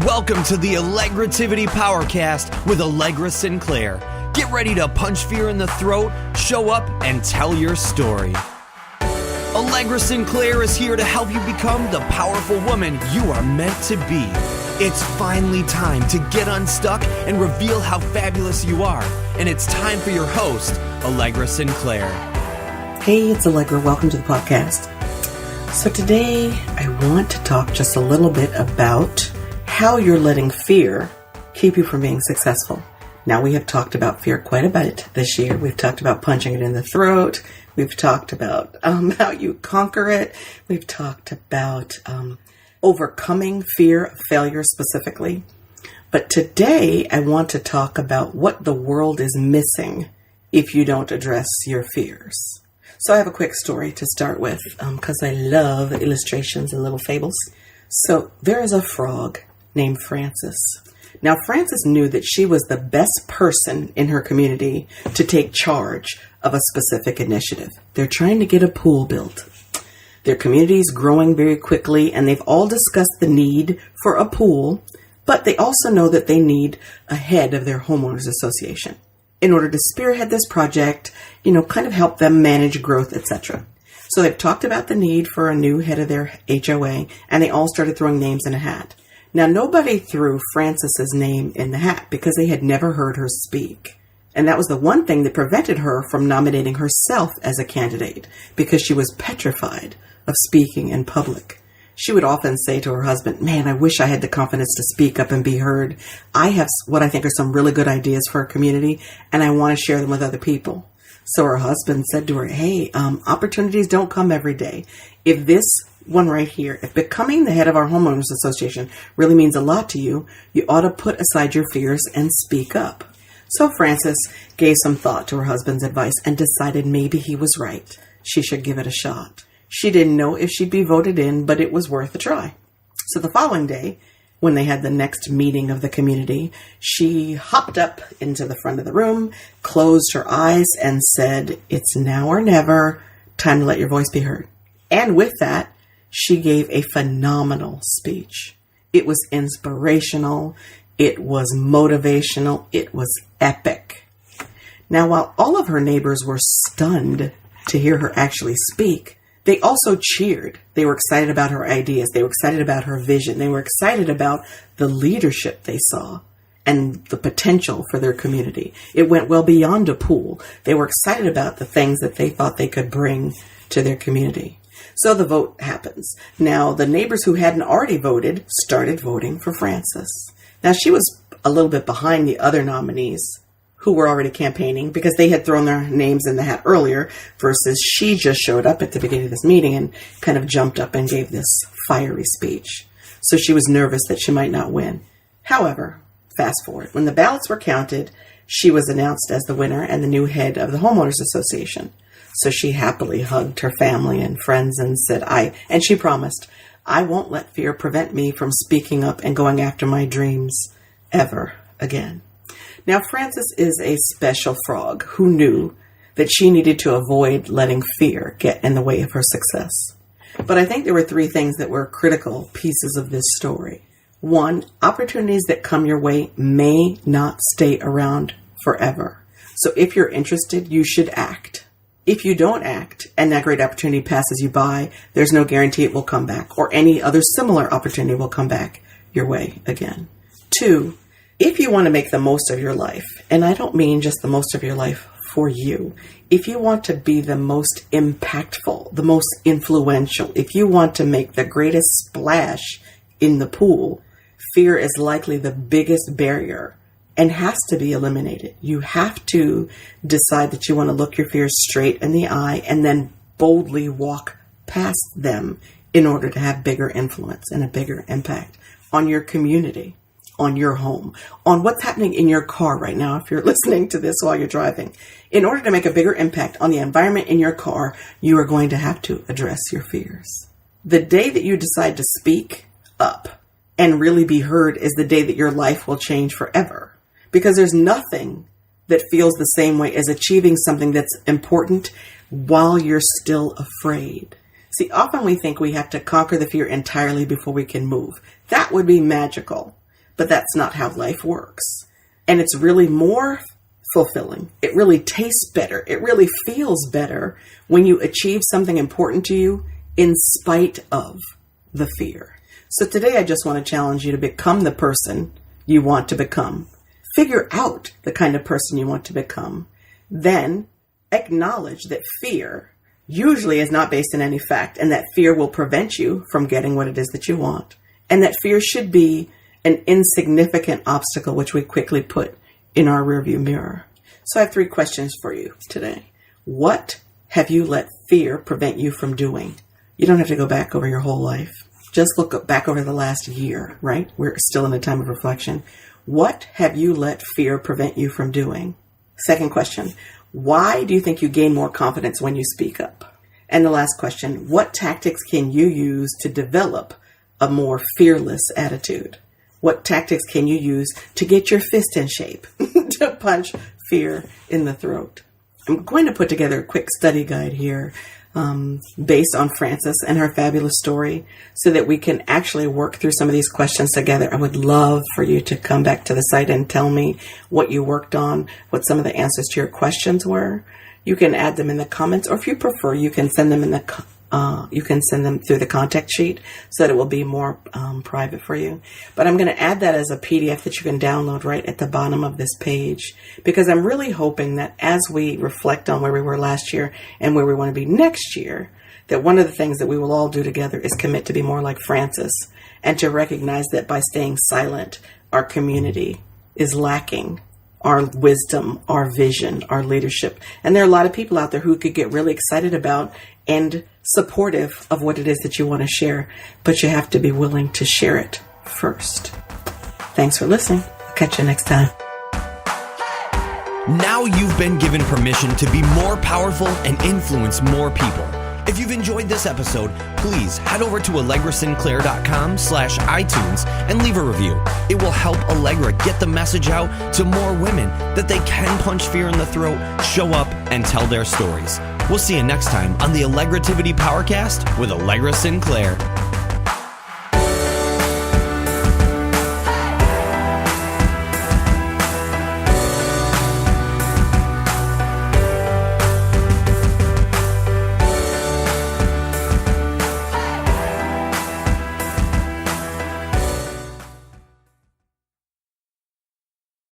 Welcome to the Allegrativity Powercast with Allegra Sinclair. Get ready to punch fear in the throat, show up, and tell your story. Allegra Sinclair is here to help you become the powerful woman you are meant to be. It's finally time to get unstuck and reveal how fabulous you are. And it's time for your host, Allegra Sinclair. Hey, it's Allegra. Welcome to the podcast. So today I want to talk just a little bit about how you're letting fear keep you from being successful. Now, we have talked about fear quite a bit this year. We've talked about punching it in the throat. We've talked about how you conquer it. We've talked about overcoming fear of failure specifically. But today I want to talk about what the world is missing if you don't address your fears. So I have a quick story to start with because I love illustrations and little fables. So there is a frog named Frances. Now, Frances knew that she was the best person in her community to take charge of a specific initiative. They're trying to get a pool built. Their community is growing very quickly, and they've all discussed the need for a pool, but they also know that they need a head of their homeowners association in order to spearhead this project, kind of help them manage growth, etc. So they've talked about the need for a new head of their HOA, and they all started throwing names in a hat. Now, nobody threw Frances's name in the hat because they had never heard her speak. And that was the one thing that prevented her from nominating herself as a candidate, because she was petrified of speaking in public. She would often say to her husband, "Man, I wish I had the confidence to speak up and be heard. I have what I think are some really good ideas for our community, and I want to share them with other people." So her husband said to her, "Hey, opportunities don't come every day. If this one right here, if becoming the head of our homeowners association really means a lot to you, you ought to put aside your fears and speak up." So Frances gave some thought to her husband's advice and decided maybe he was right. She should give it a shot. She didn't know if she'd be voted in, but it was worth a try. So the following day, when they had the next meeting of the community, she hopped up into the front of the room, closed her eyes, and said, "It's now or never. Time to let your voice be heard." And with that, she gave a phenomenal speech. It was inspirational. It was motivational. It was epic. Now, while all of her neighbors were stunned to hear her actually speak, they also cheered. They were excited about her ideas. They were excited about her vision. They were excited about the leadership they saw and the potential for their community. It went well beyond a pool. They were excited about the things that they thought they could bring to their community. So the vote happens. Now, the neighbors who hadn't already voted started voting for Frances. Now, she was a little bit behind the other nominees who were already campaigning because they had thrown their names in the hat earlier, versus she just showed up at the beginning of this meeting and kind of jumped up and gave this fiery speech. So she was nervous that she might not win. However, fast forward, when the ballots were counted, she was announced as the winner and the new head of the homeowners association. So she happily hugged her family and friends and said, and she promised, "I won't let fear prevent me from speaking up and going after my dreams ever again." Now, Frances is a special frog who knew that she needed to avoid letting fear get in the way of her success. But I think there were three things that were critical pieces of this story. One, opportunities that come your way may not stay around forever. So if you're interested, you should act. If you don't act and that great opportunity passes you by, there's no guarantee it will come back, or any other similar opportunity will come back your way again. Two, if you want to make the most of your life, and I don't mean just the most of your life for you, if you want to be the most impactful, the most influential, if you want to make the greatest splash in the pool, fear is likely the biggest barrier and has to be eliminated. You have to decide that you want to look your fears straight in the eye and then boldly walk past them in order to have bigger influence and a bigger impact on your community, on your home, on what's happening in your car right now if you're listening to this while you're driving. In order to make a bigger impact on the environment in your car, you are going to have to address your fears. The day that you decide to speak up and really be heard is the day that your life will change forever. Because there's nothing that feels the same way as achieving something that's important while you're still afraid. See, often we think we have to conquer the fear entirely before we can move. That would be magical. but that's not how life works. And it's really more fulfilling. It really tastes better. It really feels better when you achieve something important to you in spite of the fear. So today I just want to challenge you to become the person you want to become. Figure out the kind of person you want to become. Then acknowledge that fear usually is not based in any fact, and that fear will prevent you from getting what it is that you want. And that fear should be an insignificant obstacle, which we quickly put in our rearview mirror. So I have 3 questions for you today. What have you let fear prevent you from doing? You don't have to go back over your whole life. Just look back over the last year, right? We're still in a time of reflection. What have you let fear prevent you from doing? Second question, why do you think you gain more confidence when you speak up? And the last question, what tactics can you use to develop a more fearless attitude? What tactics can you use to get your fist in shape, to punch fear in the throat? I'm going to put together a quick study guide here based on Frances and her fabulous story so that we can actually work through some of these questions together. I would love for you to come back to the site and tell me what you worked on, what some of the answers to your questions were. You can add them in the comments, or if you prefer, you can send them through the contact sheet so that it will be more private for you. But I'm going to add that as a PDF that you can download right at the bottom of this page, because I'm really hoping that as we reflect on where we were last year and where we want to be next year, that one of the things that we will all do together is commit to be more like Frances and to recognize that by staying silent, our community is lacking our wisdom, our vision, our leadership. And there are a lot of people out there who could get really excited about and supportive of what it is that you want to share, but you have to be willing to share it first. Thanks for listening. I'll catch you next time. Now you've been given permission to be more powerful and influence more people. If you've enjoyed this episode, please head over to allegrasinclair.com/iTunes and leave a review. It will help Allegra get the message out to more women that they can punch fear in the throat, show up, and tell their stories. We'll see you next time on the Allegrativity Powercast with Allegra Sinclair.